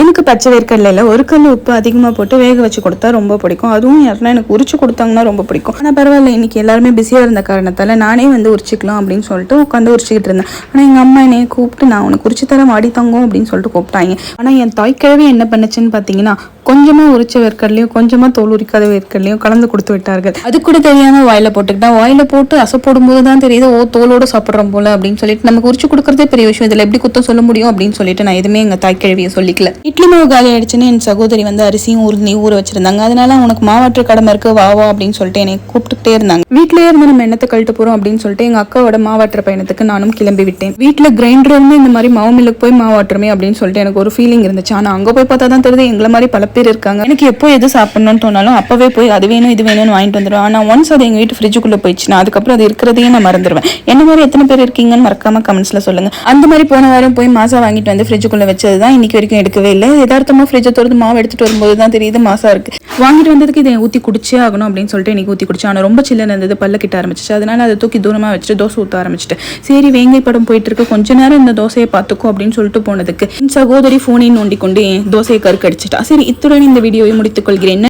எனக்கு பச்சை வேர்க்கடலையில் ஒரு கல் உப்பு அதிகமாக போட்டு வேக வச்சு கொடுத்தா ரொம்ப பிடிக்கும். அதுவும் யாருன்னா எனக்கு உரிச்சு கொடுத்தாங்கன்னா ரொம்ப பிடிக்கும். ஆனால் பரவாயில்ல, இன்னைக்கு எல்லாருமே பிஸியாக இருந்த காரணத்தால் நானே வந்து உரிச்சிக்கலாம் அப்படின்னு சொல்லிட்டு உட்காந்து உரிச்சிக்கிட்டு இருந்தேன். ஆனால் எங்கள் அம்மா என்னையை கூப்பிட்டு நான் உனக்கு உரிச்சு தரேன் வாடி தங்கும் அப்படின்னு சொல்லிட்டு கூப்பிட்டாங்க. ஆனால் என் தாய்க்கிழவி என்ன பண்ணுச்சுன்னு பார்த்தீங்கன்னா, கொஞ்சமாக உரிச்ச வேர்க்கடலையும் கொஞ்சமாக தோல் உரிக்காத வேர்க்கடலையும் கலந்து கொடுத்து விட்டார்கள். அது கூட தெரியாமல் வாயில போட்டுக்கிட்டா, வாயில போட்டு அசை போடும்போது தான் தெரியுது ஓ தோலோடு சாப்பிட்றோம் போல அப்படின்னு சொல்லிட்டு நமக்கு உரிச்சு கொடுக்குறதே பெரிய விஷயம், இதில் எப்படி குத்தம் சொல்ல முடியும் அப்படின்னு சொல்லிட்டு நான் எதுவுமே எங்கள் தாய்க்கிழவியை சொல்லிக்கல. இட்லி மாவு காலி ஆயிடுச்சுன்னு என் சகோதரி வந்து அரிசியும் ஊற வச்சிருந்தாங்க. அதனால உனக்கு மாவாற்று கடமை இருக்கு வா அப்படின்னு சொல்லிட்டு என்னை கூப்பிட்டுக்கிட்டே இருந்தாங்க. வீட்டிலேயே இருந்து நம்ம எண்ணத்தை கழட்டு போறோம் அப்படின்னு சொல்லிட்டு எங்க அக்காவோட மாவாற்ற பயணத்துக்கு நானும் கிளம்பி விட்டேன். வீட்டுல கிரைண்டர் இருந்து இந்த மாதிரி மாவு மில்லுக்கு போய் மாவாட்டுறமே அப்படின்னு சொல்லிட்டு எனக்கு ஒரு ஃபீலிங் இருந்துச்சு. ஆனா அங்க போய் பார்த்தா தான் தெரியுது எங்களை மாதிரி பல பேர் இருக்காங்க. எனக்கு எப்போ எது சாப்பிடணும்னு தோணாலும் அப்பவே போய் அது வேணும் இது வேணும்னு வாங்கிட்டு வந்துடுவேன். ஆனா ஒன்ஸ் அது எங்க வீட்டு ஃப்ரிட்ஜுக்குள்ள போயிடுச்சுன்னா அதுக்கப்புறம் அது இருக்கிறதையே நான் மறந்துடுவேன். என்ன மாதிரி எத்தனை பேர் இருக்கீங்கன்னு மறக்காம கமெண்ட்ஸ்ல சொல்லுங்க. அந்த மாதிரி போன வாரம் போய் மாசா வாங்கிட்டு வந்து ஃப்ரிட்ஜுக்குள்ள வச்சதுதான் இன்னைக்கு வரைக்கும் எடுக்கவே இல்லை. யதார்த்தமா ஃப்ரிட்ஜை திறந்து மாவு எடுத்துட்டு வரும்போது தான் தெரியுது மாசா இருக்கு. வாங்கிட்டு வந்ததுக்கு இதை ஊற்றி குடிச்சே ஆகணும் அப்படின்னு சொல்லிட்டு இன்னைக்கு ஊற்றி குடிச்சேன். ஆனால் ரொம்ப சில்லுன்னு இருந்தது, பல்ல கிட்ட ஆரம்பிச்சிச்சு. அதனால அதை தூக்கி தூரமாக வச்சுட்டு தோசை ஊற்ற ஆரம்பிச்சிட்டு, சரி வேங்கை படம் போயிட்டு இருக்கு கொஞ்ச நேரம் இந்த தோசையை பார்த்துக்கோ அப்படின்னு சொல்லிட்டு போனதுக்கு என் சகோதரி ஃபோனை நோண்டி கொண்டு தோசையை கருக்கடிச்சிட்டா. சரி, இத்துடன் இந்த வீடியோவை முடித்துக் கொள்கிறேன்.